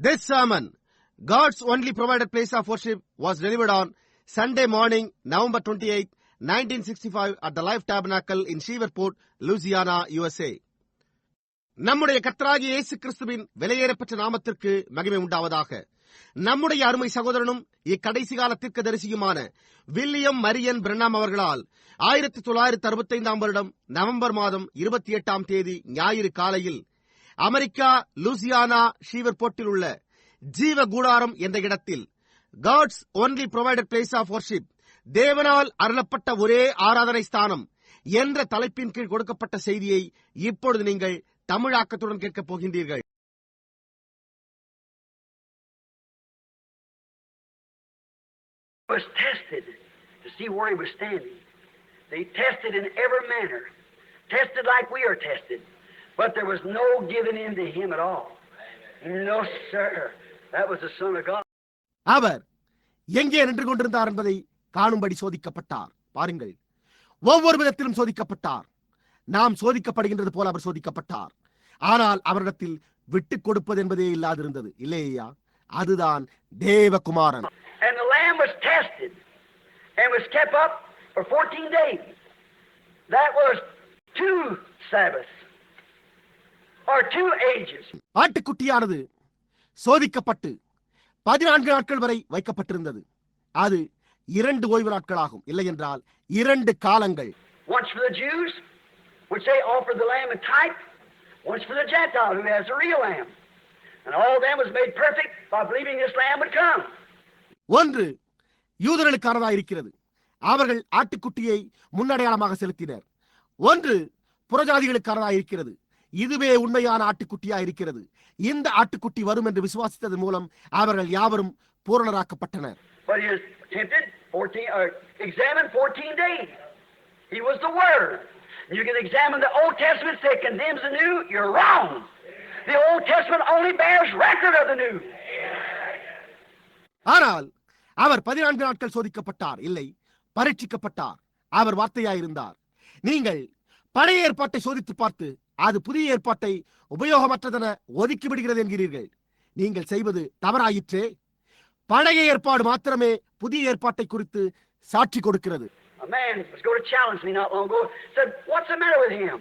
This sermon, God's only provided place of worship, was delivered on Sunday morning, November 28, 1965 at the Life Tabernacle in Shreveport, Louisiana, USA. நம்முடைய கர்த்தராகிய இயேசு கிறிஸ்துவின் விலையேறப்பட்ட நாமத்திற்கு மகிமை உண்டாவதாக. நம்முடைய அருமை சகோதரனும் இக்கடைசி கால தீர்க்கதரிசியுமான வில்லியம் மரியன் பிரென்னாம் அவர்களால் 1965 வருடம் நவம்பர் மாதம் 28 தேதி ஞாயிறு காலையில் அமெரிக்கா லூசியானா ஷீவர்போர்ட்டில் உள்ள ஜீவ கூடாரம் என்ற இடத்தில் God's only provided place of worship, தேவனால் அருளப்பட்ட ஒரே ஆராதனை ஸ்தானம் என்ற தலைப்பின் கீழ் கொடுக்கப்பட்ட செய்தியை இப்பொழுது நீங்கள் தமிழாக்கத்துடன் கேட்கப் போகின்றீர்கள். Was tested to see where he was standing. They tested in every manner, tested like we are tested, but there was no giving in to him at all. No, sir. That was the Son of God. அவர் எங்கே நின்று கொண்டிருந்தார் என்பதை காணும்படி சோதிக்கப்பட்டார். பாருங்கள், ஒவ்வொரு விதத்திலும் சோதிக்கப்பட்டார். நாம் சோதிக்கப்படுகின்றது போல அவர் சோதிக்கப்பட்டார். ஆனால் அவரிடத்தில் விட்டுக் கொடுப்பது என்பதே இல்லாதிருந்தது. இல்லையா? அதுதான் தேவகுமாரன். And the lamb was tested and was kept up for 14 days. That was 2 Sabbaths or 2 ages. ஆட்டுக்குட்டியானது சோதிக்கப்பட்டு 14 நாட்கள் வரை வைக்கப்பட்டிருந்தது. அது 2 ஓய்வு நாட்களாகும். இல்லை என்றால் 2 காலங்கள். Once for the Jews, which they offered the lamb in type. Once for the Gentile, who has the real lamb. And all of them was made perfect by believing this lamb would come. ஒன்று யூதர்களுக்கானதாக இருக்கிறது. அவர்கள் ஆட்டுக்குட்டியை முன்னடையாளமாக செலுத்தினர். ஒன்று புறஜாதிகளுக்கானதாக இருக்கிறது. இதுவே உண்மையான ஆட்டுக்குட்டியா இருக்கிறது. இந்த ஆட்டுக்குட்டி வரும் என்று விசுவாசித்ததன் மூலம் அவர்கள் யாவரும் பூரணராக்கப்பட்டனர். But he was tempted, examined 14 days. He was the Word. You can examine the Old Testament, say it condemns the New. You're wrong. The Old Testament only bears record of the New. ஆனால் அவர் 14 நாட்கள் சோதிக்கப்பட்டார். இல்லை, பரீட்சிக்கப்பட்டார். அவர் வார்த்தையாயிருந்தார். நீங்கள் பழைய ஏற்பாட்டை சோதித்து பார்த்து அது புதிய ஏற்பாட்டை உபயோகமற்றதென ஒதுக்கி விடுகிறது என்கிறீர்கள். நீங்கள் செய்வது தவறாயிற்றே. பழைய ஏற்பாடு மாத்திரமே புதிய ஏற்பாட்டை குறித்து சாட்சி கொடுக்கிறது. A man was going to challenge me not long ago. Said, "What's the matter with him?"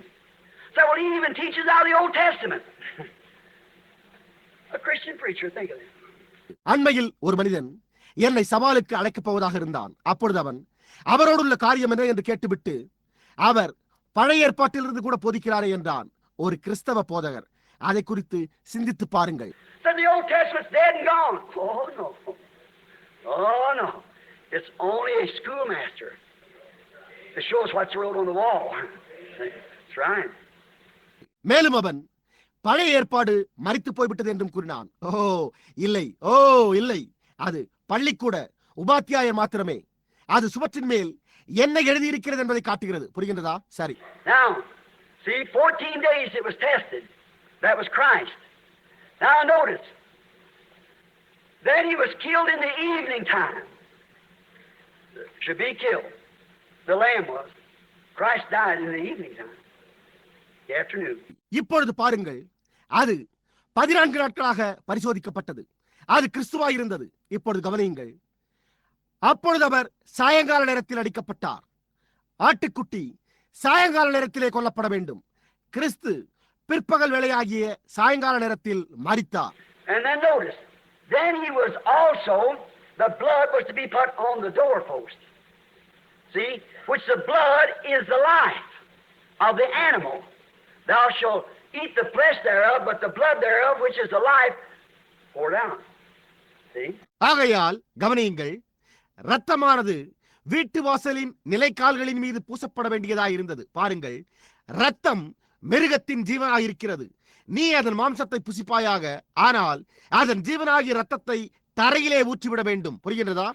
Said, "Well, he even teaches out of the Old Testament." A Christian preacher, think of it. அண்மையில் ஒரு மனிதன் என்னை சவாலுக்கு அழைக்கப் போவதாக இருந்தான். அப்பொழுது அவன் அவரோடுள்ள காரியம் என்ன என்று கேட்டுவிட்டு, அவர் பழைய ஏற்பாட்டிலிருந்து கூட போதிக்கிறாரே என்றான். ஒரு கிறிஸ்தவ போதகர். அதை குறித்து சிந்தித்து பாருங்கள். Said the Old Testament's dead and gone. Oh no. Oh no. It's only a schoolmaster to show us what's wrote on the wall. That's right. மேலும் அவன் பழைய ஏற்பாடு மரித்து போய்விட்டது என்றும் கூறினான். இல்லை, இல்லை, அது பள்ளிக்கூட உபாத்தியாயர் மாத்திரமே. அது சுவற்றின் மேல் என்ன எழுதியிருக்கிறது என்பதை காட்டுகிறது. புரிகின்றதா? சரி. Now, see, 14 days it was tested. That was Christ. Now notice. Then he was killed in the evening time. Should be killed. The lamb was. Christ died in the evening time. The afternoon. இப்பொழுது பாருங்கள், அது 14 நாட்களாக பரிசோதிக்கப்பட்டது. அது கிறிஸ்துவாய் இருந்தது. இப்பொழுது கவனியுங்கள். அப்பொழுது அவர் சாயங்கால நேரத்தில் அடிக்கப்பட்டார். ஆட்டுக்குட்டி சாயங்கால நேரத்திலே கொல்லப்பட வேண்டும். கிறிஸ்து பிற்பகல் வேளையாகிய சாயங்கால நேரத்தில் மரித்தார். And then notice, then he was also, the blood was to be put on the doorpost. See, which the blood is the life of the animal. Thou shalt eat the flesh thereof, but the blood thereof, which is the life, poured out. See? ஆகையால் கவனியுங்கள், இரத்தமானது வீட்டு வாசலின் நிலைக்கால்களின் மீது பூசப்பட வேண்டியதாய் இருந்தது. பாருங்கள், இரத்தம் மிருகத்தின் ஜீவனாயிருக்கிறது. நீ அதன் மாம்சத்தை புசிப்பாயாக, ஆனால் அதன் ஜீவனாகிய இரத்தத்தை தரையிலே ஊற்றிவிட வேண்டும். புரிகின்றதா?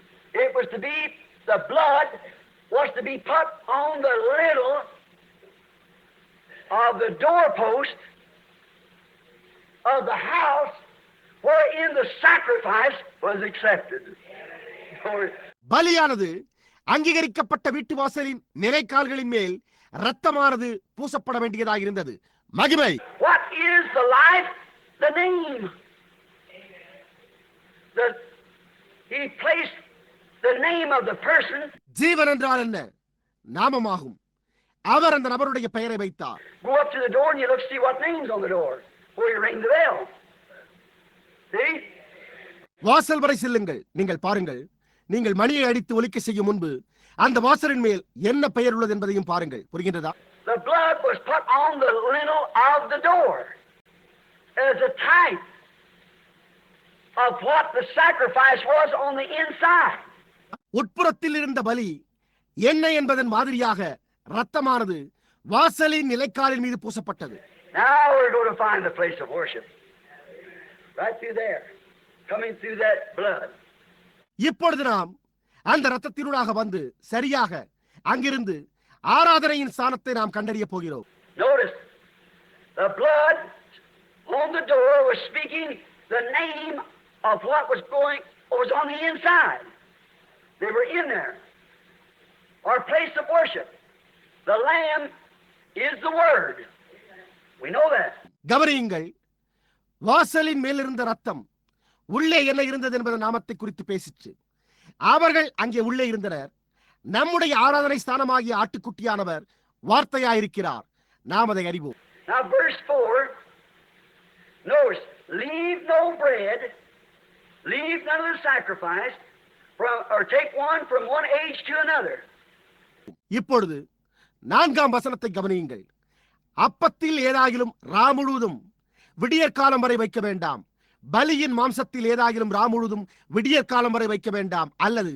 It was to be, the blood was to be put on the little of the doorpost of the house wherein the sacrifice was accepted. பலியானது அங்கீகரிக்கப்பட்ட வீட்டு வாசலின் நிலைக்கால்களின் மேல் இரத்தமானது பூசப்பட வேண்டியதாக இருந்தது. மகிமை. What is the life? The name. He placed the name of the person. ஜீவன் என்றால் என்ன? நாமமாகும். அவர் அந்த நபருடைய பெயரை வைத்தார். Go up to the door and you look see what name's on the door before you ring the bell. See? வாசல் வரை செல்லுங்கள். நீங்கள் பாருங்கள். நீங்கள் மணியை அடித்து ஒலிக்க செய்யும் முன்பு அந்த வாசலின் மேல் என்ன பெயர் உள்ளது என்பதையும் பாருங்கள். புரிகின்றதா? The blood was put on the lintel of the door as a type of what the sacrifice was on the inside. உட்புறத்தில் இருந்த பலி என்ன என்பதன் மாதிரியாக இரத்தமானது வாசலின் நிலைக்காலின் மீது பூசப்பட்டது. Now we're going to find the place of worship. Right through there. Coming through that blood. இப்பொழுது நாம் அந்த இரத்தத்தினூடாக வந்து சரியாக அங்கிருந்து ஆராதனையின் ஸ்தானத்தை நாம் கண்டறிய போகிறோம். Notice the blood on the door was speaking the name of what was on the inside. They were in there. Our place of worship. The Lamb is the Word. We know that. கவனியுங்கள், வாசலின் மேலிருந்த ரத்தம் உள்ளே என்ன இருந்தது என்பதன் நாமத்தை குறித்து பேசிச்சு. அவர்கள் அங்கே உள்ளே இருந்தனர். நம்முடைய ஆராதனை ஸ்தானமாகிய ஆட்டுக்குட்டியானவர் வார்த்தையாயிருக்கிறார். நாம் அதை அறிவோம். Now verse 4, notice, leave no bread, leave none of the sacrifice, or take one from one age to another. இப்பொழுது 4ஆம் வசனத்தை கவனியுங்கள். அப்பத்தில் ஏதாகிலும் முழுவதும் விடியற்காலம் வரை வைக்க வேண்டாம். பலியின் மாம்சத்தில் ஏதாகிலும் முழுவதும் விடியற்காலம் வரை வைக்க வேண்டாம். அல்லது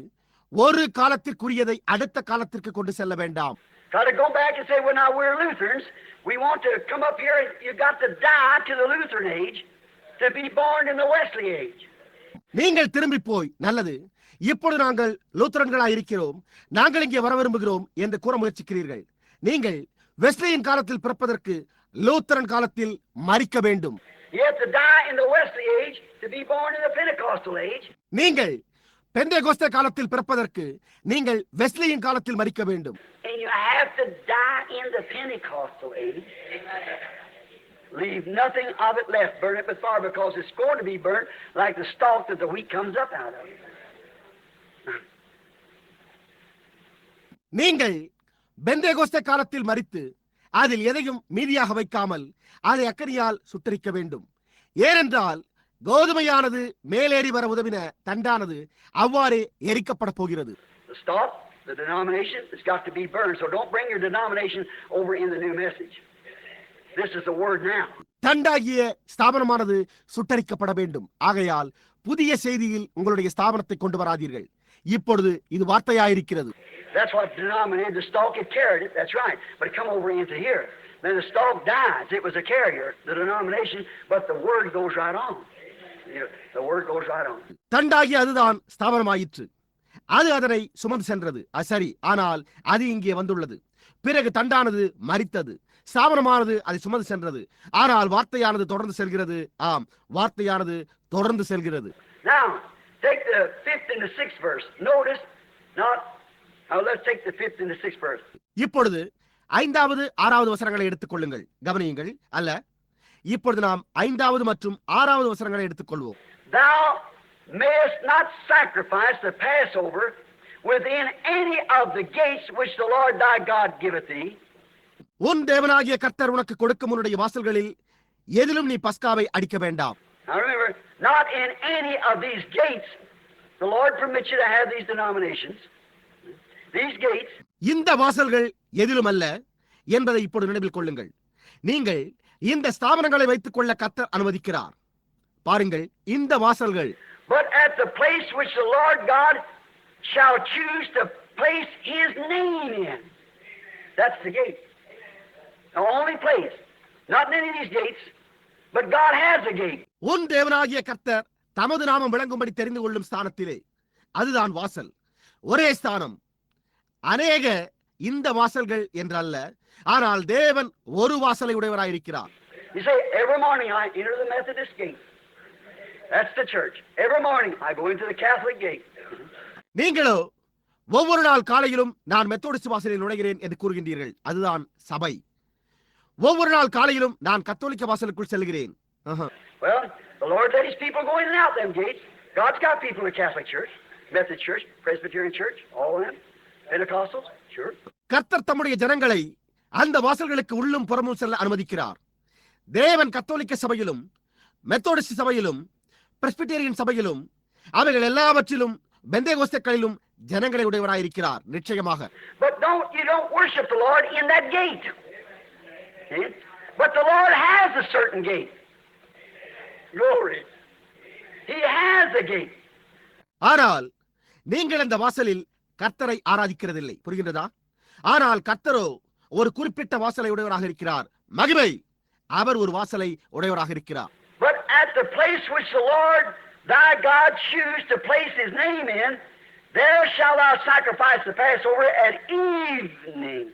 ஒரு காலத்திற்குரியதை அடுத்த காலத்திற்கு கொண்டு செல்ல வேண்டாம். Try to go back and say, well, now we're Lutherans. We want to come up here. You got to die to the Lutheran age to be born in the Wesley age. நீங்கள் திரும்பி போய், நல்லது, இப்பொழுது நாங்கள் லூத்தரன்களாய் இருக்கிறோம், நாங்கள் இங்கே வர விரும்புகிறோம் என்று கூற முயற்சிக்கிறீர்கள். நீங்கள் வெஸ்லியின் காலத்தில் பிறப்பதற்கு லூத்தரன் காலத்தில் மரிக்க வேண்டும். You have to die in the Wesley age to be born in the Pentecostal age. நீங்கள் பெந்தேகோஸ்தே காலத்தில் பிறப்பதற்கு நீங்கள் வெஸ்லியின் காலத்தில் மரிக்க வேண்டும். And you have to die in the Pentecostal age. Leave nothing of it left. Burn it with fire because it's going to be burnt like the stalk that the wheat comes up out of. நீங்கள் பெந்தேகோஸ்தே காலத்தில் மரித்து அதில் எதையும் மீதியாக வைக்காமல் அதை அக்கனியால் சுட்டரிக்க வேண்டும். ஏனென்றால் கோதுமையானது மேலேறி வர உதவின தண்டானது அவ்வாறே எரிக்கப்பட போகிறது. The stalk, the denomination, has got to be burned. So don't bring your denomination over in the new message. This is the word now. தண்டாகிய ஸ்தாபனமானது சுட்டரிக்கப்பட வேண்டும். ஆகையால் புதிய செய்தியில் உங்களுடைய ஸ்தாபனத்தை கொண்டு வராதீர்கள். இப்பொழுது இது வார்த்தையாயிருக்கிறது. That's what denominated. The stalk had carried it. That's right. But it come over into here. Then the stalk dies. It was a carrier, the denomination, but the word goes right on. The word goes right on. தண்டாகி அதுதான் ஸ்தாபனமாயிற்று. அது அதனை சுமந்து சென்றது. சரி, ஆனால் அது இங்கே வந்துள்ளது. பிறகு தண்டானது மரித்தது, ஸ்தாபனமானது அதை சுமந்து சென்றது. ஆனால் வார்த்தையானது தொடர்ந்து செல்கிறது. ஆம், வார்த்தையானது தொடர்ந்து செல்கிறது. Now, take the 5th and the 6th verse. Notice, let's take the 5th and the 6th verse. இப்பொழுது 5வது 6வது வசனங்களை எடுத்துக் கொள்ளுங்கள். கவனியுங்கள். அல்ல, இப்பொழுது நாம் 5வது மற்றும் 6வது வசனங்களை எடுத்துக்கொள்வோம். Thou mayest not sacrifice the Passover within any of the gates which the Lord thy God giveth thee. உன் தேவனாகிய கர்த்தர் உனக்கு கொடுக்கும் உன்னுடைய வாசல்களில் எதிலும் நீ பஸ்காவை அடிக்க வேண்டாம். Now remember, not in any of these gates. The Lord permits you to have these denominations. These gates. இந்த வாசல்கள் எதிலும் அல்ல என்பதை இப்போது நினைவில் கொள்ளுங்கள். நீங்கள் இந்த ஸ்தாபனங்களை வைத்துக் கொள்ள கர்த்தர் அனுமதிக்கிறார். பாருங்கள், இந்த வாசல்கள். But at the place which the Lord God shall choose to place his name in. That's the gate. The only place. Not in any of these gates, but God has a gate. உன் தேவனாகிய கர்த்தர் தமது நாமம் விளங்கும்படி தெரிந்து கொள்ளும் ஸ்தானத்திலே அதுதான் வாசல். ஒரே ஸ்தானம். அநேக இந்த வாசல்கள் என்றல்ல, ஆனால் தேவன் ஒரு வாசலை உடையவராயிருக்கிறார். You say, every morning I enter the Methodist gate. That's the church. Every morning I go into the Catholic gate. நீங்களோ ஒவ்வொரு நாள் காலையிலும் நான் மெத்தோடிஸ்ட் வாசலில் நுழைகிறேன் என்று கூறுகின்றீர்கள். அதுதான் சபை. ஒவ்வொரு நாள் காலையிலும் நான் கத்தோலிக்க வாசலுக்குள் செல்கிறேன். Well, the Lord let his people go in and out them gates. God's got people in the Catholic Church, Methodist Church, Presbyterian Church, all of them, Pentecostals, sure. கர்த்தர் தம்முடைய ஜனங்களை அந்த வாசல்களுக்கு உள்ளும் புறமும் செல்ல அனுமதிக்கிறார். தேவன் கத்தோலிக்க சபையிலும் மெத்தோடிஸ்ட் சபையிலும் பிரெஸ்பிட்டேரியன் சபையிலும் அவைகள் எல்லாவற்றிலும் பெந்தேகோஸ்தேக்களிலும் ஜனங்களை உடையவராயிருக்கிறார். நிச்சயமாக. But you don't worship the Lord in that gate. See? But the Lord has a certain gate. Glory. He has a gate. ஆனால் நீங்கள் அந்த வாசலில் கர்த்தரை ஆராதிக்கிறதில்லை. புரிகின்றதா? ஆனால் கர்த்தரோ ஒரு குறிப்பிட்ட வாசலை உடையவராக இருக்கிறார். மகிமை, அவர் ஒரு வாசலை உடையவராக இருக்கிறார். But at the place which the Lord thy God choose to place his name in, there shall thou sacrifice the Passover at evening.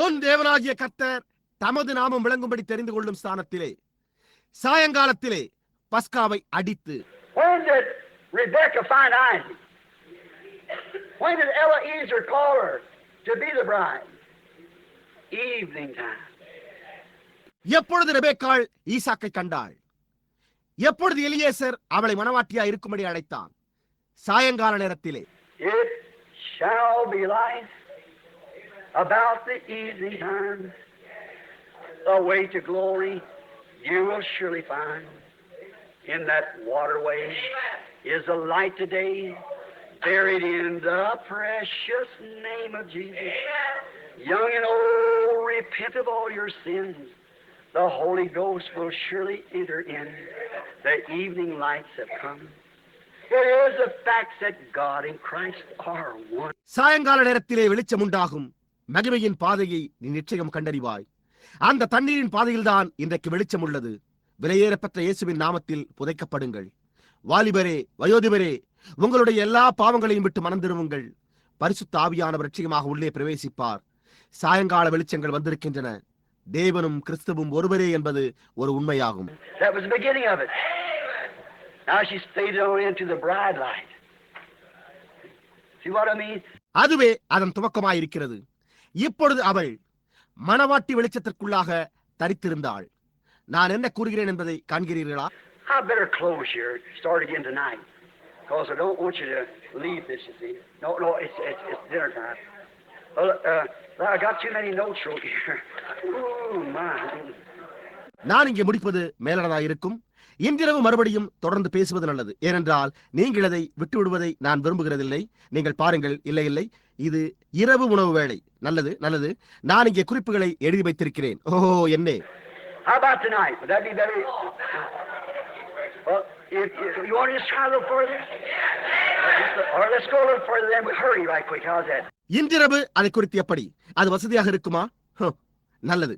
உன் தேவனாகிய கர்த்தர் தமது நாமம் விளங்கும்படி தெரிந்து கொள்ளும் ஸ்தானத்திலே சாயங்காலத்திலே பஸ்காவை அடித்து. When did Rebecca find Isaac? When did Eliezer call her to be the bride? Evening time. எப்பொழுது ரெபெக்காள் ஈசாக்கை கண்டாள்? எப்பொழுது எலியேசர் அவளை மணவாட்டியா இருக்கும்படி அழைத்தான்? சாயங்கால நேரத்திலே. It shall be light about the evening time, the way to glory you will surely find. In that waterway is a light today, buried in the precious name of Jesus. Young and old, repent of all your sins. The Holy Ghost will surely enter in. The evening lights have come. It is a fact that God and Christ are one. சாயங்கால நேரத்திலே வெளிச்சம் உண்டாகும். மகிமையின் பாதையை நீ நிச்சயம் கண்டறிவாய். அந்த தண்ணீரின் பாதையில்தான் இன்றைக்கு வெளிச்சம் உள்ளது. விலையேறப்பட்ட இயேசுவின் நாமத்தில் புதைக்கப்படுங்கள். வாலிபரே, வயோதிபரே, உங்களுடைய எல்லா பாவங்களையும் விட்டு மனம் திரும்புங்கள். பரிசுத்த ஆவியானவர் நிச்சயமாக உள்ளே பிரவேசிப்பார். சாயங்கால வெளிச்சங்கள் வந்திருக்கின்றன. தேவனும் கிறிஸ்துவும் ஒருவரே என்பது ஒரு உண்மையாகும். That was the beginning of it. Now she's faded on into the bride light. See what I mean? அதுவே அதன் துவக்கமாயிருக்கிறது. இப்பொழுது அவள் மணவாட்டி வெளிச்சத்திற்குள்ளாக தரித்திருந்தாள். நான் என்ன கூறுகிறேன் என்பதை காண்கிறீர்களா? I better close here. Start again tonight, because I don't want you to leave this. You see? No, it's dinner time. I got too many notes wrote here. Ooh, my. நான் இங்கே முடிப்பது மேலானதாக இருக்கும். இன்றிரவு மறுபடியும் தொடர்ந்து பேசுவது நல்லது. ஏனென்றால் நீங்கள் அதை விட்டு விடுவதை நான் விரும்புகிறதில்லை. நீங்கள் பாருங்கள். இல்லை, இது இரவு உணவு வேளை. நல்லது. நான் இங்கே குறிப்புகளை எழுதி வைத்திருக்கிறேன். ஓஹோ, என்னே. How about tonight? Would that be better? Well, if you want to just try a little further? Or let's go a little further then. Hurry right quick. How's that? இன்றிரவு அதை குறித்து எப்படி? அது வசதியாக இருக்குமா? நல்லது.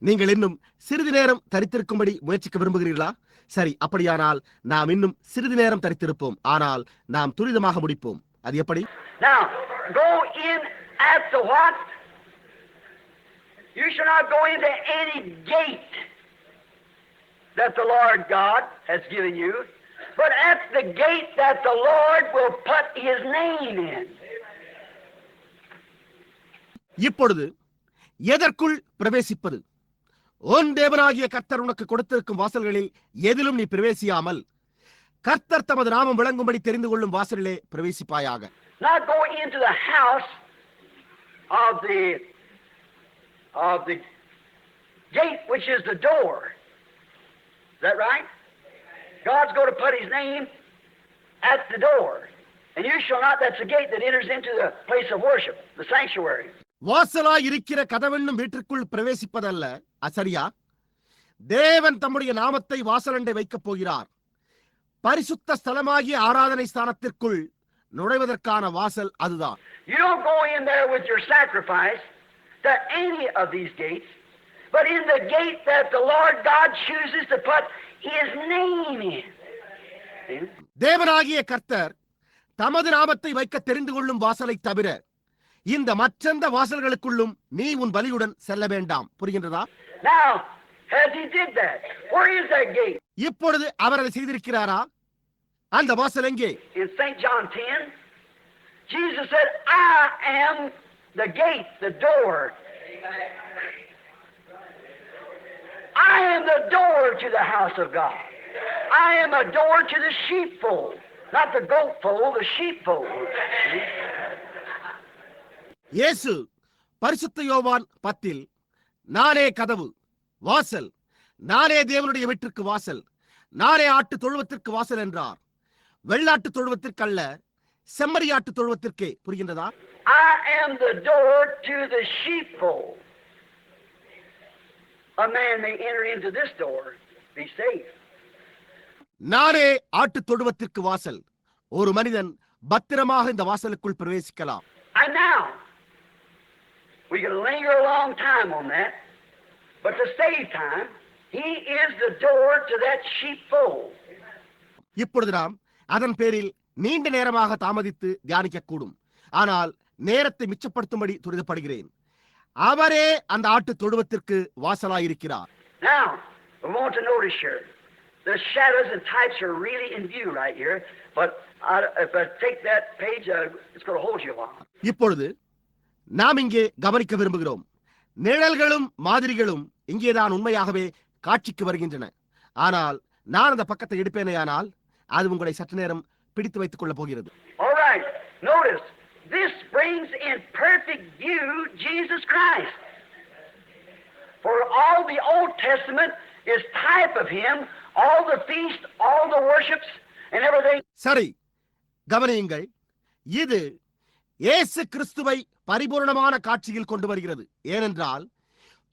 நீங்கள் இன்னும் சிறிது நேரம் தரித்திருக்கும்படி முயற்சிக்க விரும்புகிறீர்களா? சரி, அப்படியானால் நாம் இன்னும் சிறிது நேரம் தரித்திருப்போம். ஆனால் நாம் துரிதமாக முடிப்போம். அது எப்படி? Now, go in at the what? You shall not go into any gate that the Lord God has given you, but at the gate that the Lord will put his name in. இப்பொழுது எதற்குள் பிரவேசிப்பது? உன் தேவனாகிய கர்த்தர் உனக்கு கொடுத்திருக்கும் வாசல்களில் எதிலும் நீ பிரவேசியாமல் கர்த்தர் தமது நாமம் விளங்கும்படி தெரிந்து கொள்ளும் வாசலிலே பிரவேசிப்பாயாக. Not go into the house of the gate which is the door. Is that right? God's going to put his name at the door. And you shall not, that's the gate that enters into the place of worship, the sanctuary. வாசலாய் இருக்கிற கதவென்னும் வீட்டிற்குள் பிரவேசிப்பதல்ல. சரியா? தேவன் தம்முடைய நாமத்தை வாசலண்டை வைக்கப் போகிறார். பரிசுத்த ஸ்தலமாகிய ஆராதனை ஸ்தானத்திற்குள் நுழைவதற்கான வாசல் அதுதான். You don't go in there with your sacrifice to any of these gates, but in the gate that the Lord God chooses to put his name in. தேவனாகிய கர்த்தர் தமது நாமத்தை வைக்க தெரிந்து கொள்ளும் வாசலை தவிர இந்த மற்றெந்த வாசல்களுக்குள்ளும் நீ உன் பலியுடன் செல்ல வேண்டாம். புரிகின்றதா? Now, has he did that? Where is that gate? இப்பொழுது அவர் அதை செய்திருக்கிறாரா? அந்த வாசல் எங்கே? In St. John 10, Jesus said, I am the gate, the door. I am the door to the house of God. I am a door to the sheepfold. Not the goat fold, the sheepfold. இயேசு பரிசுத்த யோவான் 10 நானே கதவு, வாசல், நானே தேவனுடைய வீட்டிற்கு வாசல், நானே ஆட்டு தொழுவத்திற்கு வாசல் என்றார். வெள்ளாட்டு தொழுவத்திற்கு அல்ல, செம்மறியாட்டு தொழுவத்திற்கே. புரிகின்றதா? I am the door to the sheepfold. A man may enter into this door, be safe. நானே ஆட்டு தொழுவத்திற்கு வாசல். ஒரு மனிதன் பத்திரமாக இந்த வாசலுக்குள் பிரவேசிக்கலாம். And now, we can linger a long time on that, but to save time, he is the door to that sheepfold. இப்பொழுது நாம் அதன் பேரில் நீண்ட நேரமாக தாமதித்து தியானிக்க கூடும். ஆனால் நேரத்தை மிச்சப்படுத்தும்படி துரிதப்படுகிறேன். அவரே அந்த ஆட்டு தொழுவத்திற்கு வாசலாயிருக்கிறார். Now, we want to notice here, the shadows and types are really in view right here, but if I take that page, it's going to hold you a while. இப்பொழுது நாம் இங்கே கவனிக்க விரும்புகிறோம். நிழல்களும் மாதிரிகளும் இங்கேதான் உண்மையாகவே காட்சிக்கு வருகின்றன. ஆனால் நான் அந்த பக்கத்தை எடுப்பேனேயானால் அது உங்களை சற்று நேரம் பிடித்து வைத்துக் கொள்ளப் போகிறது. All right, notice, this brings in perfect view Jesus Christ. For all the Old Testament is type of Him, all the feasts, all the worships, and everything. சரி, கவனியுங்கள். இது இயேசு கிறிஸ்துவை பரிபூர்ணமான காட்சியில் கொண்டு வருகிறது. ஏனென்றால்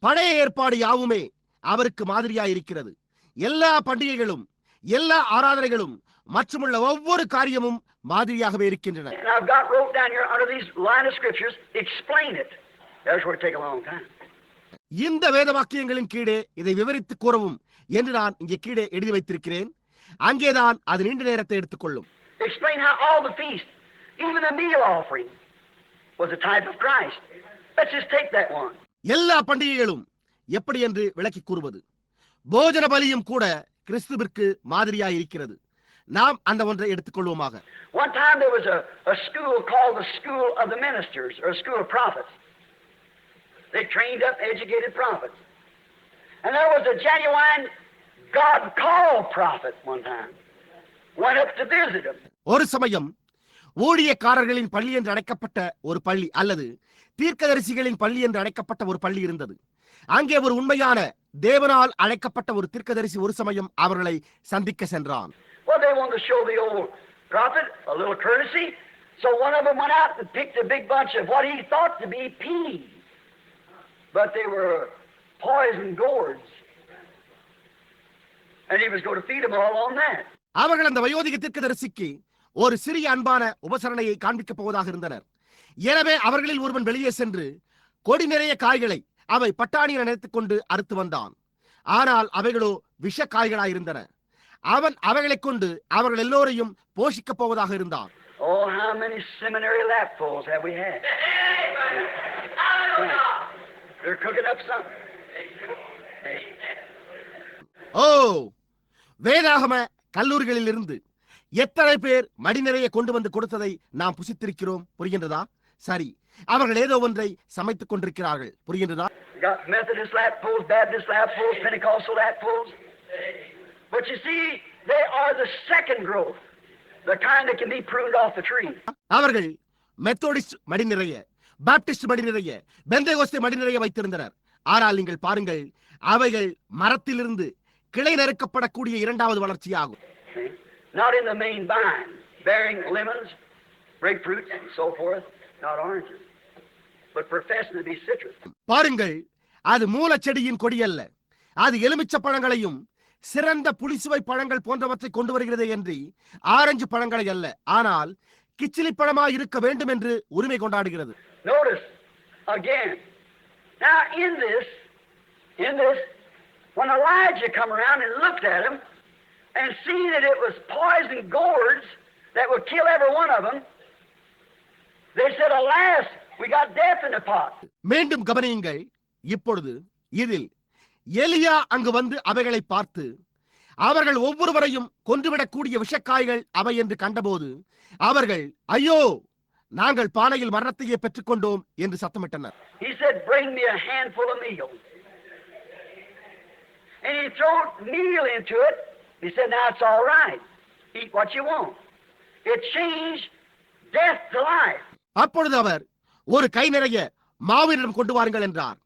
பழைய ஏற்பாடு யாவுமே அவருக்கு மாதிரியாயிருக்கிறது. எல்லா பண்டிகைகளும், எல்லா ஆராதனைகளும் மற்றுமுள்ள ஒவ்வொரு காரியமும் மாதிரியாகவே இருக்கின்றன. And I've got wrote down here under these line of scriptures, explain it. That's where it take a long time. இந்த வேத வாக்கியங்களின் கீழே இதை விவரித்து கூறவும் என்று நான் இங்கே கீழே எழுதி வைத்திருக்கிறேன். அங்கேதான் அது நீண்ட நேரத்தை எடுத்துக்கொள்ளும். Explain how all the feasts, even the meal offering, was a type of Christ. Let's just take that one. எல்லா பண்டிகைகளும் எப்படி என்று விளக்கி கூறுவது. போஜன பலியும் கூட கிறிஸ்துவிற்கு மாதிரியாய் இருக்கிறது. நாம் அந்த ஒன்றை எடுத்துக்கொள்வோமாக. One time there was a school called the School of the Ministers, or a School of Prophets. They trained up educated prophets. And there was a genuine God-called prophet one time. Went up to visit him. ஒரு சமயம் ஊழியக்காரர்களின் பள்ளி என்று அழைக்கப்பட்ட ஒரு பள்ளி அல்லது தீர்க்கதரிசிகளின் பள்ளி என்று அழைக்கப்பட்ட ஒரு பள்ளி இருந்தது. அங்கே ஒரு உண்மையான தேவனால் அழைக்கப்பட்ட ஒரு தீர்க்கதரிசி ஒரு சமயம் அவர்களை சந்திக்க சென்றான். Well, they wanted to show the old prophet a little courtesy, so one of them went out and picked a big bunch of what he thought to be peas, but they were poison gourds, and he was going to feed them all on that. அவர்கள் அந்த வயோதிக தீர்க்கதரிசிக்கு ஒரு சிறிய அன்பான உபசரணையை காண்பிக்கப் போவதாக இருந்தனர். எனவே அவர்களில் ஒருவன் வெளியே சென்று கொடி நிறைய காய்களை அவை பட்டாணியை நினைத்துக் கொண்டு அறுத்து வந்தான். ஆனால் அவைகளோ விஷ காய்களாயிருந்தன. அவன் அவைகளை கொண்டு அவர்கள் எல்லோரையும் போஷிக்கப் போவதாக இருந்தான். Oh, how many seminary lapfuls have we had? They're cooking up something. ஓ, வேதாகம கல்லூரிகளில் இருந்து எத்தனை பேர் மடி நிறைய கொண்டு வந்து கொடுத்ததை நாம் புசித்திருக்கிறோம். புரிகின்றதா? சரி, அவர்கள் ஏதோ ஒன்றை சமைத்துக் கொண்டிருக்கிறார்கள். புரிகின்றதா? Got Methodist lapfuls, Baptist lapfuls, Pentecostal lapfuls. But you see, they are the second growth, the kind that can be pruned off the tree. அவர்கள் மெத்தோடிஸ்ட் மடி நிறைய, பாப்டிஸ்ட் மடி நிறைய, பெந்தேகோஸ்தே மடி நிறைய வைத்திருந்தனர். ஆனால் நீங்கள் பாருங்கள், அவைகள் மரத்திலிருந்து கிளை நறுக்கப்படக்கூடிய இரண்டாவது வளர்ச்சியாகும். Not in the main vine, bearing lemons, grapefruits, and so forth, not oranges, but professing to be citrus. பாருங்கள், அது மூல செடியின் கொடி அல்ல. அது எலுமிச்ச பழங்களையும் சிறந்த புளிசுவை பழங்கள் போன்றவற்றை கொண்டு வருகிறது என்று ஆரஞ்சு பழங்களை அல்ல, ஆனால் கிச்சிலி பழமாய் இருக்க வேண்டும் என்று உரிமை கொண்டாடுகிறது. Notice again. Now in this, when Elijah come around and looked at him and see that it was poison gourds that would kill every one of them, they said, "Alas, we got death in the pot." மீண்டும் கவனியுங்கள். இப்பொழுது இதில் எலியா அங்கு வந்து அவைகளை பார்த்து அவர்கள் ஒவ்வொருவரையும் கொன்றுவிடக்கூடிய விஷக்காய்கள் அவை என்று கண்டபோது அவர்கள், ஐயோ, நாங்கள் பானையில் மரணத்தையே பெற்றுக்கொண்டோம் என்று சத்தமிட்டனர். He said, "Bring me a handful of meal." And he threw meal into it, He said, now it's all right. Eat what you want. It changed death to life. அப்பொழுது அவர் ஒரு கை நிறைய மாவினிடம் கொண்டு வாருங்கள் என்றார்.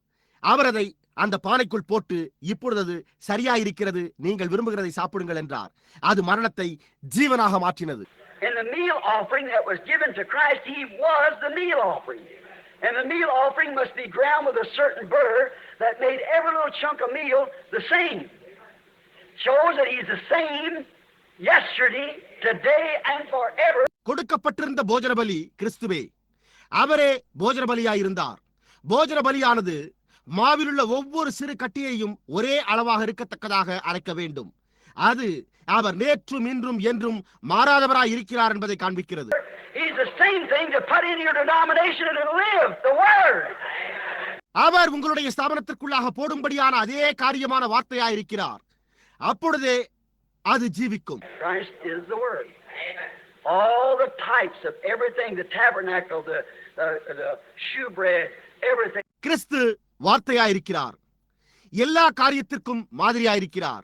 அவர் அதை அந்த பானைக்குள் போட்டு, இப்பொழுது அது சரியாயிருக்கிறது, நீங்கள் விரும்புகிறதை சாப்பிடுங்கள் என்றார். அது மரணத்தை ஜீவனாக மாற்றினது. And the meal offering that was given to Christ, he was the meal offering. And the meal offering must be ground with a certain burr that made every little chunk of meal the same. Shows that he's the same yesterday, today and forever. கொடுக்கப்பட்டிருந்த போஜன பலி கிறிஸ்துவே. அவரே போஜன பலியாயிருந்தார். போஜன பலியானது மாவிலுள்ள ஒவ்வொரு சிறு கட்டியையும் ஒரே அளவாக இருக்கத்தக்கதாக அரைக்க வேண்டும். அது அவர் நேற்றும் இன்றும் என்றும் மாறாதவராய் இருக்கிறார் என்பதை காண்பிக்கிறது. அவர் உங்களுடைய ஸ்தாபனத்திற்குள்ளாக போடும்படியான அதே காரியமான வார்த்தையாயிருக்கிறார். அப்பொழுதே அது ஜீவிக்கும். All the types of everything, the tabernacle, the shewbread, everything. கிறிஸ்து வார்த்தையாயிருக்கிறார். எல்லா காரியத்திற்கும் மாதிரியாயிருக்கிறார்.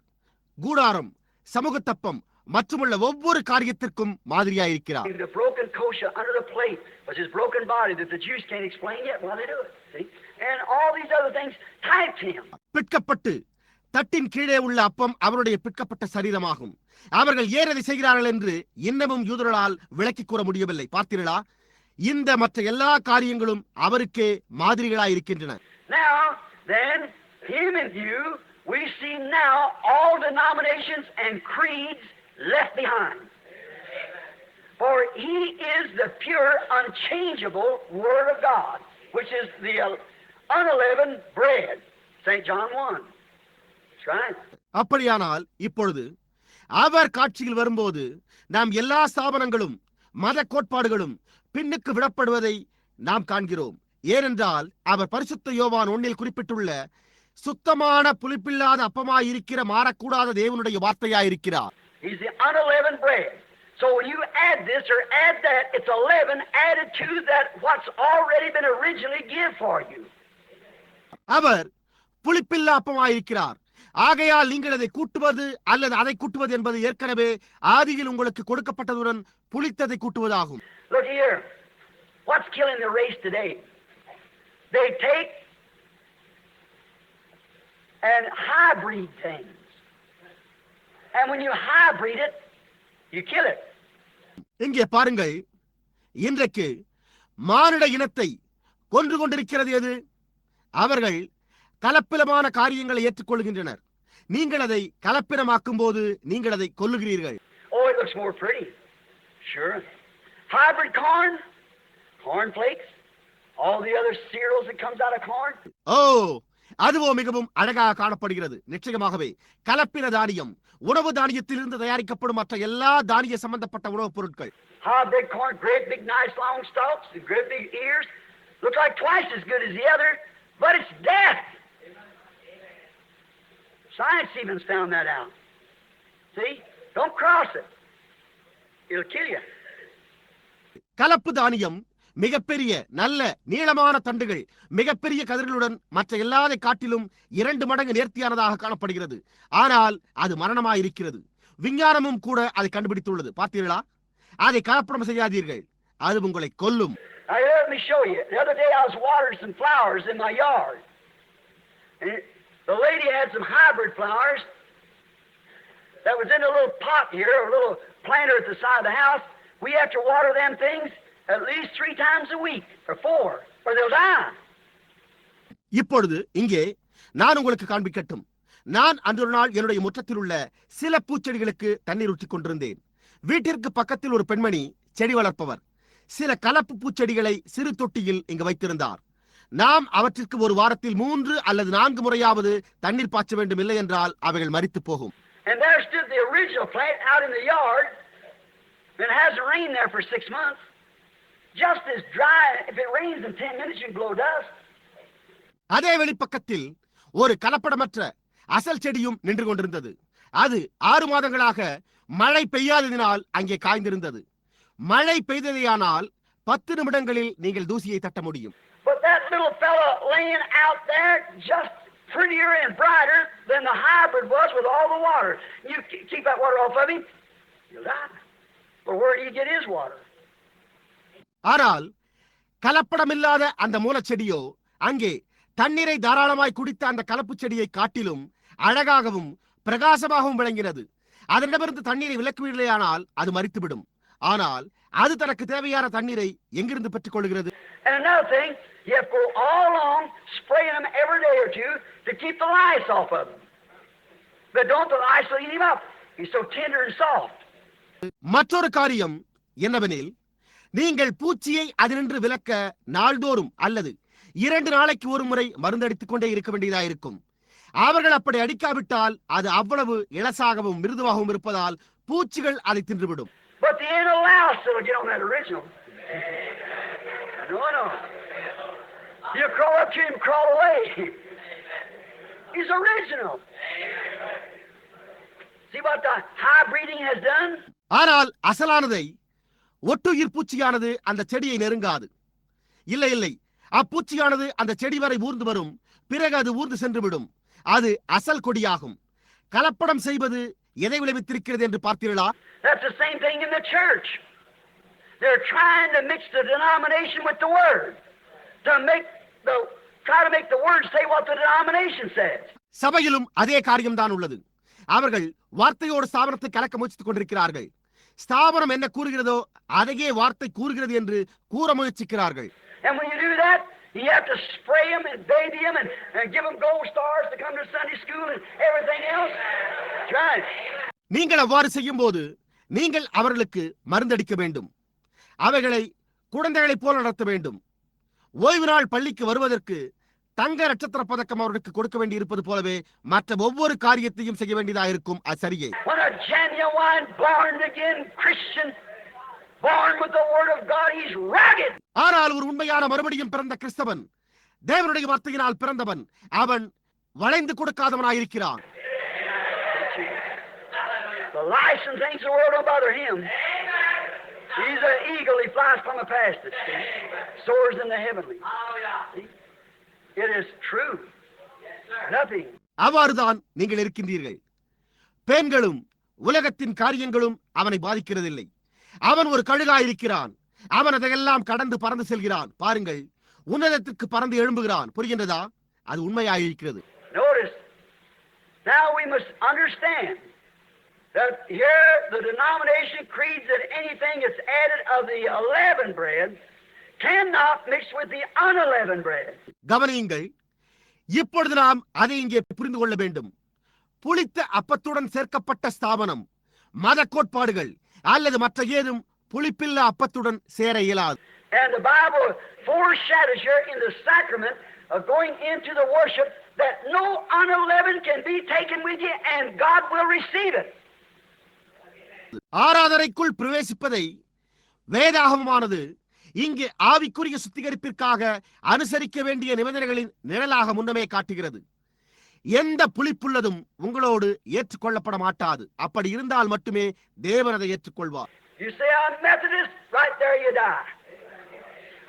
கூடாரம், சமூகத்தப்பம் மற்றுமுள்ள ஒவ்வொரு காரியத்திற்கும் மாதிரியாயிருக்கிறார். The broken kosher under the plate was his broken body that the Jews can't explain yet why they do it. See? And all these other things typed him. பிட்கப்பட்டு தட்டின் கீழே உள்ள அப்பம் அவருடைய பிட்கப்பட்ட சரீரமாகும். அவர்கள் ஏன் அதை செய்கிறார்கள் என்று இன்னமும் யூதர்களால் விளக்கி கூற முடியவில்லை. பார்த்தீர்களா? இந்த மற்ற எல்லா காரியங்களும் அவருக்கே மாதிரிகளாய் இருக்கின்றன. Now then, him and you, we see now all denominations and creeds left behind. For he is the pure, unchangeable Word of God, which is the unleavened bread. St. John 1. That's right. அப்படியானால் இப்பொழுது அவர் காட்சியில் வரும்போது நாம் எல்லா ஸ்தாபனங்களும் மத கோட்பாடுகளும் பின்னுக்கு விடப்படுவதை நாம் காண்கிறோம். ஏனென்றால் அவர் பரிசுத்த யோவான் 1 குறிப்பிட்டுள்ள சுத்தமான புளிப்பில்லாத அப்பமாயிருக்கிற மாறக்கூடாத தேவனுடைய வார்த்தையாயிருக்கிறார். He's the unleavened bread. So when you add this or add that, it's 11 added to that what's already been originally given for you. அவர் புளிப்பில்லா அப்பமாயிருக்கிறார். ஆகையால் நீங்கள் அதை கூட்டுவது அல்லது அதை கூட்டுவது என்பது ஏற்கனவே ஆதியில் உங்களுக்கு கொடுக்கப்பட்டதுடன் புளித்ததை கூட்டுவதாகும். Look here. What's killing the race today? They take and hybrid things. And when you hybrid it, you kill it. இங்கே பாருங்கள், இன்றைக்கு மானிட இனத்தை கொன்று கொண்டிருக்கிறது எது? அவர்கள் கலப்பினமான காரியங்களை ஏற்றுக்கொள்கின்றனர். நீங்கள் அதை கலப்பினமாக்கும் போது நீங்கள் அதை கொல்லுகிறீர்கள். Oh, it looks more pretty. Sure. Hybrid corn, corn flakes, all the other cereals that comes out of corn. அதுவோ மிகவும் அழகாக காணப்படுகிறது. நிச்சயமாகவே கலப்பின தானியம், உணவு தானியத்திலிருந்து தயாரிக்கப்படும் மற்ற எல்லா தானிய சம்பந்தப்பட்ட உணவுப் பொருட்கள். Hybrid corn, great big nice long stalks, and great big ears, look like twice as good as the other, but it's death. Science even found that out. See? Don't cross it. It'll kill you. கலப்பு தானியம் மிகப்பெரிய நல்ல நீளமான தண்டுகள், மிகப்பெரிய கதிர்களுடன் மற்ற எல்லாதை காட்டிலும் 2 மடங்கு நேர்த்தியானதாக காணப்படுகிறது. ஆனால் அது மரணமாயிருக்கிறது. விஞ்ஞானமும் கூட அதை கண்டுபிடித்துள்ளது. பார்த்தீர்களா? அதை கலப்படம் செய்யாதீர்கள், அது உங்களை கொல்லும். Now, let me show you. The other day I was watering some flowers in my yard. And the lady had some hybrid flowers that was in a little pot here, a little planter at the side of the house. We have to water them things at least 3 times a week, or 4, or they'll die. இப்பொழுது இங்கே நான் உங்களுக்கு காண்பிக்கட்டும். நான் அன்று ஒரு நாள் என்னுடைய முற்றத்தில் உள்ள சில பூச்செடிகளுக்கு தண்ணீர் ஊற்றிக் கொண்டிருந்தேன். வீட்டிற்கு பக்கத்தில் ஒரு பெண்மணி செடி வளர்ப்பவர் சில கலப்பு பூச்செடிகளை சிறு தொட்டியில் இங்கு வைத்திருந்தார். நாம் அவற்றிற்கு ஒரு வாரத்தில் 3 அல்லது 4 முறையாவது தண்ணீர் பாய்ச்ச வேண்டும், இல்லை என்றால் அவைகள் மரித்து போகும். And there stood the original plant out in the yard. It hasn't rained there for 6 months. Just as dry. If it rains in 10 minutes, you can blow dust. அதே வெளிப்பக்கத்தில் ஒரு கலப்படமற்ற அசல் செடியும் நின்று கொண்டிருந்தது. அது 6 மாதங்களாக மழை பெய்யாததினால் அங்கே காய்ந்திருந்தது. மழை பெய்ததையானால் 10 நிமிடங்களில் நீங்கள் தூசியை தட்ட முடியும். But that little fella laying out there, just prettier and brighter than the hybrid was with all the water. You keep that water off of him, he'll die. But where do you get his water? ஆனால் கலப்படமில்லாத அந்த மூலச்செடியோ அங்கே தண்ணீரை தாராளமாய் குடித்த அந்த கலப்பு செடியை காட்டிலும் அழகாகவும் பிரகாசமாகவும் விளங்கினது. அதனிடமிருந்து தண்ணீரை விலக்குவில்லையானால் அது மரித்துவிடும். ஆனால் அது தனக்கு தேவையான தண்ணீரை எங்கிருந்து பெற்றுக் கொள்கிறது? And another thing, you have to go all along spraying them every day or two to keep the lice off of them. But don't the lice will eat him up. He's so tender and soft. மற்றொரு காரியம் என்னவெனில், நீங்கள் பூச்சியை அதினின்று விலக்க நாள்தோறும் அல்லது 2 நாளைக்கு ஒரு முறை மருந்தடித்துக் கொண்டே இருக்க வேண்டியதாயிருக்கும். அவர்கள் அப்படி அடிக்காவிட்டால் அது அவ்வளவு இலசாகவும் மிருதுவாகவும் இருப்பதால் பூச்சிகள் அதை தின்றுவிடும். But the anal louse will get on that original. No. You crawl up to him, crawl away. He's original. See what the high breeding has done? ஆனால் அசலானதை ஒட்டுயிர் பூச்சியானது அந்த செடியை நெருங்காது. இல்லை, அப்பூச்சியானது அந்த செடி வரை ஊர்ந்து வரும். பிறகு அது ஊர்ந்து சென்று விடும். அது அசல் கொடியாகும். கலப்படம் செய்வது எதை விளைவித்திருக்கிறது என்று பார்த்தீர்களா? That's the same thing in the church. They're trying to mix the denomination with the word to try to make the word say what the denomination says. சபையிலும் அதே காரியம்தான் உள்ளது. அவர்கள் வார்த்தையோடு ஸ்தாபனத்தை கலக்க முயற்சித்துக் கொண்டிருக்கிறார்கள். ஸ்தாபனம் என்ன கூறுகிறதோ அதையே வார்த்தை கூறுகிறது என்று கூற முயற்சிக்கிறார்கள். And when you do that, you have to spray them and baby them and give them gold stars to come to Sunday school and everything else. That's right. நீங்கள் அவ்வாறு செய்யும் போது நீங்கள் அவர்களுக்கு மருந்தடிக்க வேண்டும். அவைகளை குழந்தைகளைப் போல நடத்த வேண்டும். ஓய்வு நாள் பள்ளிக்கு வருவதற்கு தங்க நட்சத்திர பதக்கம் அவர்களுக்கு கொடுக்க வேண்டி இருப்பது போலவே மற்ற ஒவ்வொரு காரியத்தையும் செய்ய வேண்டியதாயிருக்கும். அது சரியே. When a genuine born again Christian born with the word of God, he's rugged. ஆனால் ஒரு உண்மையான மறுபடியும் பிறந்த கிறிஸ்தவன், தேவனுடைய வார்த்தையினால் பிறந்தவன், அவன் வளைந்து கொடுக்காதவனாயிருக்கிறான். The license things the world don't bother him. He's an eagle, he flies from a pasture, soars in the heavenly. It is true. Nothing. அவ்வாறுதான் நீங்கள் இருக்கின்றீர்கள். பெண்களும் உலகத்தின் காரியங்களும் அவனை பாதிக்கிறதில்லை. அவன் ஒரு கழுகாயிருக்கிறான். அவன் அதையெல்லாம் கடந்து பறந்து செல்கிறான். பாருங்கள், உன்னதத்திற்கு பறந்து எழும்புகிறான். புரிகின்றதா? அது உண்மையாயிருக்கிறது. Notice, now we must understand that here the denomination creeds that anything that's added of the unleavened bread cannot mix with the unleavened bread. கவனியுங்கள், இப்பொழுது நாம் அதை இங்கே புரிந்து கொள்ள வேண்டும். புளித்த அப்பத்துடன் சேர்க்கப்பட்ட ஸ்தாபனம், மத கோட்பாடுகள் அல்லது மற்ற ஏதும் புளிப்பில்லா அப்பத்துடன் சேர இயலாது. And the Bible foreshadows here in the sacrament of going into the worship that no unleavened can be taken with you and God will receive it. ஆராதனைக்குள் பிரவேசிப்பதை வேதாகமமானது இங்கு ஆவிக்குரிய சுத்திகரிப்பிற்காக அனுசரிக்க வேண்டிய நிபந்தனைகளின் நிழலாக முன்னமே காட்டுகிறது. எந்த புளிப்புள்ளதும் உங்களோடு ஏற்றுக்கொள்ளப்பட மாட்டாது. அப்படி இருந்தால் மட்டுமே தேவன் அதை ஏற்றுக்கொள்வார். You say I'm Methodist, right there you die.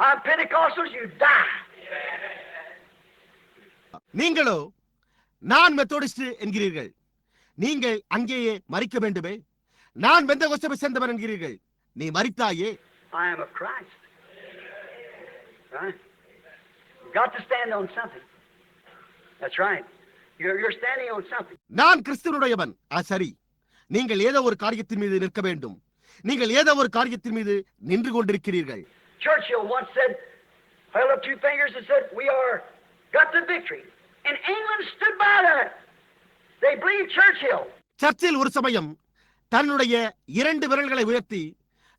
I'm Pentecostals, you die. நீங்களோ நான் மெத்தோடிஸ்ட் என்கிறீர்கள். நீங்கள் அங்கேயே மரிக்க வேண்டுமே. நான் பெந்தகோஸ்தேவை சேர்ந்தவன் என்கிறீர்கள். நீ மரித்தாயே. I am of Christ. Right? You got to stand on something. That's right. You're standing on something. நான் கிறிஸ்துவனுடையவன். சரி, நீங்கள் ஏதோ ஒரு காரியத்தின் மீது நிற்க வேண்டும். நீங்கள் ஏதோ ஒரு காரியத்தின் மீது நின்று கொண்டிருக்கிறீர்கள். Churchill once said, held up 2 fingers and said, we are got the victory. And England stood by that. They believed Churchill. சர்ச்சில் ஒரு சமயம் தன்னுடைய 2 விரல்களை உயர்த்தி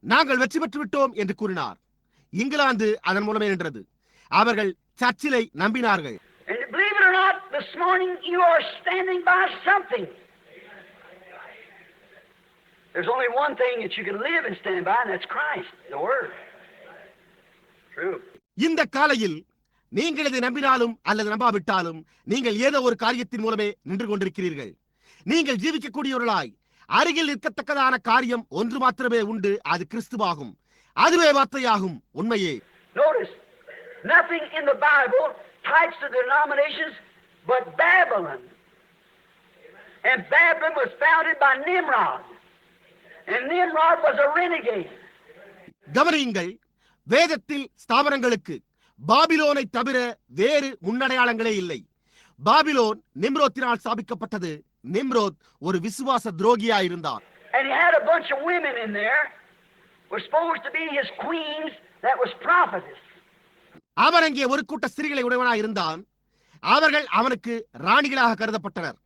நாங்கள் வெற்றி பெற்று விட்டோம் என்று கூறினார். இங்கிலாந்து அதன் மூலமே நின்றது. அவர்கள் சர்ச்சிலை நம்பினார்கள். And believe it or not, this morning you are standing by something. There's only one thing that you can live and stand by, and that's Christ, the Word. True. இந்த காலையில் நீங்கள் இதை நம்பினாலும் அல்லது நம்பாவிட்டாலும் நீங்கள் ஏதோ ஒரு காரியத்தின் மூலமே நின்று கொண்டிருக்கிறீர்கள். நீங்கள் ஜீவிக்கக்கூடியவர்களாய் அருகில் நிற்கத்தக்கதான காரியம் ஒன்று மாத்திரமே உண்டு. அது கிறிஸ்துவாகும். அதுவே வார்த்தையாகும். உண்மையே. Notice, nothing in the Bible types the denominations but Babylon. And Babylon was founded by Nimrod. And Nimrod was a renegade. கவனியுங்கள், வேதத்தில் ஸ்தாபனங்களுக்கு பாபிலோனை தவிர வேறு முன்னடையாளங்களே இல்லை. பாபிலோன் நிம்ரோத்தினால் ஸ்தாபிக்கப்பட்டது. நிம்ரோத் ஒரு விசுவாச துரோகியாயிருந்தார். And he had a bunch of women in there, were supposed to be his queens, that was prophetess. அவன் அங்கே ஒரு கூட்ட ஸ்திரீகளை உடையவனாய் இருந்தான். அவர்கள் அவனுக்கு ராணிகளாக கருதப்பட்டனர்.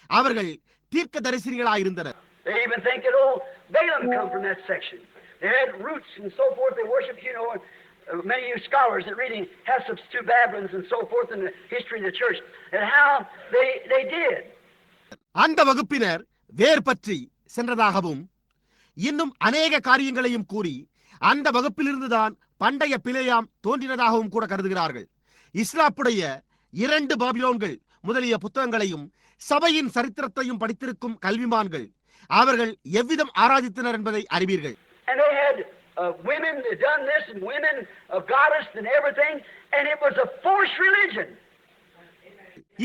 அவர்கள் தீர்க்க தரிசனிகளாயிருந்தனர். They even think that old Balaam come from that section. They had roots and so forth. They worshiped, you know, many of you scholars that reading Hesop's two Babylons and so forth in the history of the church, and how they did. அந்த வகுப்பினர் வேர் பற்றி சென்றதாகவும் இன்னும் அநேக காரியங்களையும் கூறி அந்த வகுப்பிலிருந்துதான் பண்டைய பிலேயாம் தோன்றினதாகவும் கூட கருதுகிறார்கள். இஸ்லாப்புடைய 2 பாபிலோன்கள் முதலிய புத்தகங்களையும் சபையின் சரித்திரத்தையும் படித்திருக்கும் கல்விமான்கள் அவர்கள் எவ்விதம் ஆராதித்தனர் என்பதை அறிவீர்கள். And they had women that done this and women of goddess and everything, and it was a forced religion.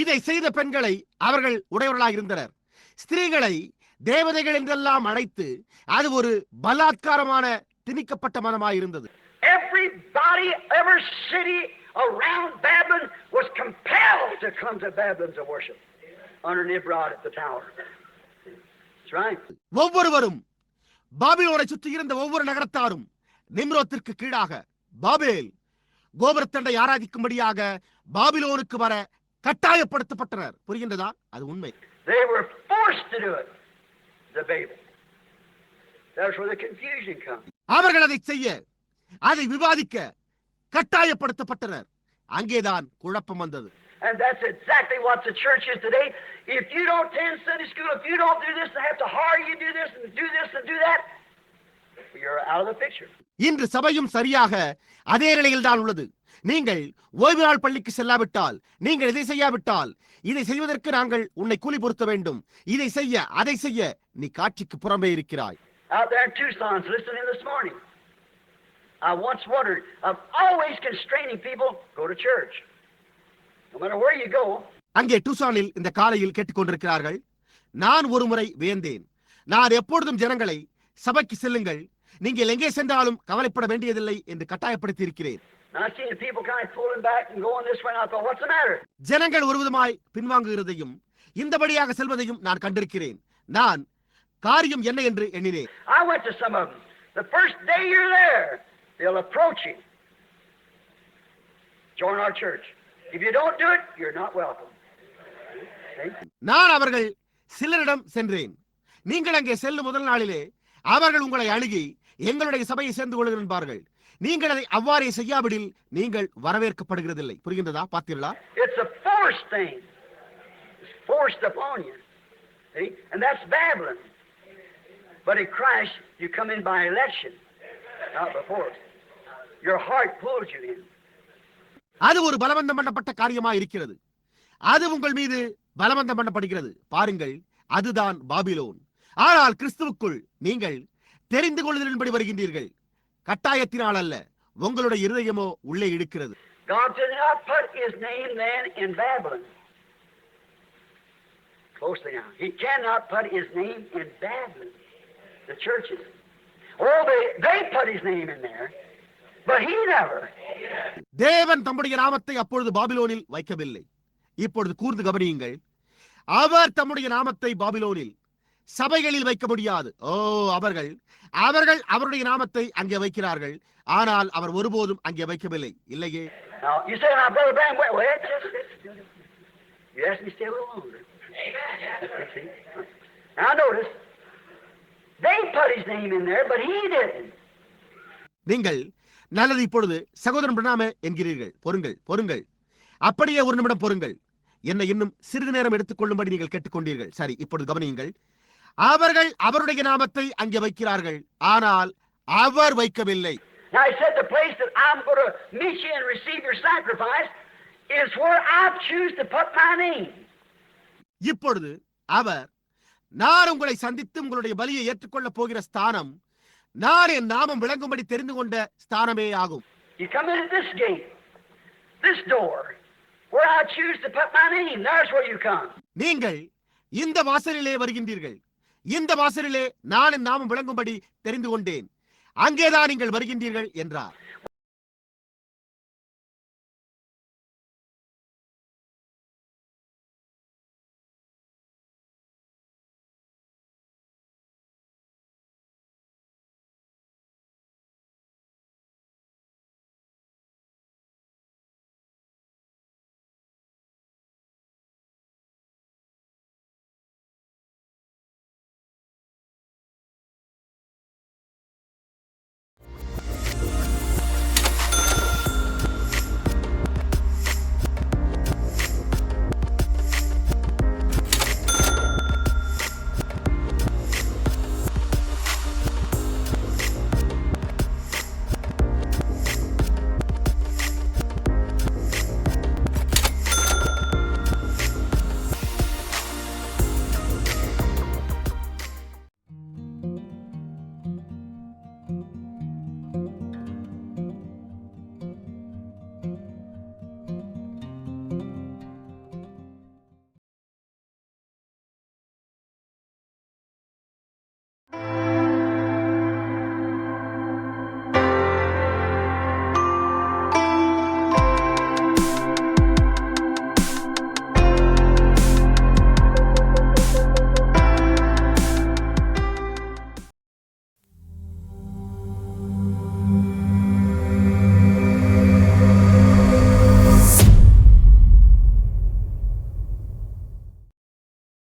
இதை செய்த பெண்களை அவர்கள் உடையவர்களாக இருந்தனர். ஸ்திரீகளை தேவதைகள் என்றெல்லாம் அழைத்து அது ஒரு பலாத்காரமான திணிக்கப்பட்ட மதமாயிருந்தது. Everybody, every city around Babylon was compelled to come to Babylon to worship under Nimrod at the tower. That's right. ஒவ்வொருவரும் பாபிலோனை சுற்றி இருந்த ஒவ்வொரு நகரத்தாரும் நிம்ரோத்திற்கு கீழாக பாபேல் கோபுரத்தண்டை ஆராதிக்கும்படியாக பாபிலோனுக்கு வர கட்டாயப்படுத்தப்பட்டனர். புரிகின்றதா? அது உண்மை. They were forced to do it. The Babel. That's where the confusion comes. அவர்கள் அதை செய்ய, அதை விவாதிக்க கட்டாயப்படுத்தப்பட்டனர். அங்கேதான் குழப்பம் வந்தது. And that's exactly what the church is today. If you don't attend Sunday school, if you don't do this, they have to hire you do this and do this and do that, you're out of the picture. இன்று சபையும் சரியாக அதே நிலையில் தான் உள்ளது. நீங்கள் ஓய்வு நாள் பள்ளிக்கு செல்லாவிட்டால், நீங்கள் இதை செய்யாவிட்டால், இதை செய்வதற்கு நாங்கள் உன்னை கூலி பொருத்த வேண்டும், இதை செய்ய அதை செய்ய நீ காட்சிக்கு புறம்பே இருக்கிறாய். Out there in Tucson, listening this morning, I once wondered, I'm always constraining people, go to church. No matter where you go. அங்கே டூசானில் இந்த காலையில் கேட்டுக்கொண்டிருக்கிறார்கள். நான் ஒரு முறை வியந்தேன். நான் எப்பொழுதும் ஜனங்களை சபைக்கு செல்லுங்கள், நீங்கள் எங்கே சென்றாலும் கவலைப்பட வேண்டியதில்லை என்று கட்டாயப்படுத்தி இருக்கிறேன். ஜனங்கள் ஒருவிதமாய் பின்வாங்குகிறதையும் இந்தபடியாக செல்வதையும் நான் கண்டிருக்கிறேன். நான் காரியம் என்ன என்று எண்ணினேன். I went to some of them. The first day you're there, they'll approach you. Join our church. If you don't do it, you're not welcome. நான் அவர்கள் சிலரிடம் சென்றேன். நீங்கள் அங்கே செல்லும் முதல் நாளிலே அவர்கள் உங்களை அணுகி எங்களுடைய சபையை சேர்ந்து கொள்கிறேன் என்பார்கள். நீங்கள் அதை அவ்வாறே செய்யாவிடில் நீங்கள் வரவேற்கப்படுகிறதில்லை. புரிகின்றதா? பார்த்தீர்களா? It's a forced thing. It's forced upon you. See? And that's Babylon. But in Christ, you come in by election, not by force. Your heart pulls you in. அது ஒரு பலவந்தம் பண்ணப்பட்ட காரியமா இருக்கிறது. அது உங்கள் மீது பலவந்தம் பண்ணப்படுகிறது. பாருங்கள், அதுதான் பாபிலோன். ஆனால் கிறிஸ்துவுக்குள் நீங்கள் தெரிந்து கொள்ளுதலின்படி வருகின்றீர்கள். கட்டாயத்தினால் அல்ல, உங்களுடைய இருதயமோ உள்ளே இழுக்கிறது. God did not put his name then in Babylon. Closely now. He cannot put his name in Babylon. The churches. Oh, they put his name in there. But he never. தேவன் தம்முடைய நாமத்தை அப்பொழுது பாபிலோனில் வைக்கவில்லை. இப்பொழுது கூர்ந்து கவனியுங்கள். அவர் தம்முடைய நாமத்தை பாபிலோனில் சபைகளில் வைக்க முடியாது. அவர்கள் அவருடைய நாமத்தை அங்கே வைக்கிறார்கள். ஆனால் அவர் ஒருபோதும் அங்கே வைக்கவில்லை. இல்லையே. You say, "Now, Brother Branham, wait, you asked me to stay a little longer." Now notice, they put his name in there, but he didn't. நீங்கள் நல்லது, இப்பொழுது சகோதரன் பிரணாமே என்கிறீர்கள். பொறுங்கள். அப்படியே ஒரு நிமிடம் பொறுங்கள். என்னை இன்னும் சிறிது நேரம் எடுத்துக் கொள்ளும்படி நீங்கள் கேட்டுக்கொண்டீர்கள். சரி, இப்பொழுது கவனியுங்கள். அவர்கள் அவருடைய நாமத்தை அங்கே வைக்கிறார்கள், ஆனால் அவர் வைக்கவில்லை. Now he said the place that I'm going to meet you and receive your sacrifice is where I choose to put my name. இப்பொழுது அவர், நான் உங்களை சந்தித்து உங்களுடைய பலியை ஏற்றுக்கொள்ளப் போகிற ஸ்தானம் நான் என் நாமம் விளங்கும்படி தெரிந்து கொண்ட ஸ்தானமே ஆகும். You come into this gate, this door, where I choose to put my name. There's where you come. நீங்கள் இந்த வாசலிலே வருகின்றீர்கள். இந்த வாசலிலே நானும் நாமும் விளங்கும்படி தெரிந்து கொண்டேன். அங்கேதான் நீங்கள் வருகின்றீர்கள் என்றார்.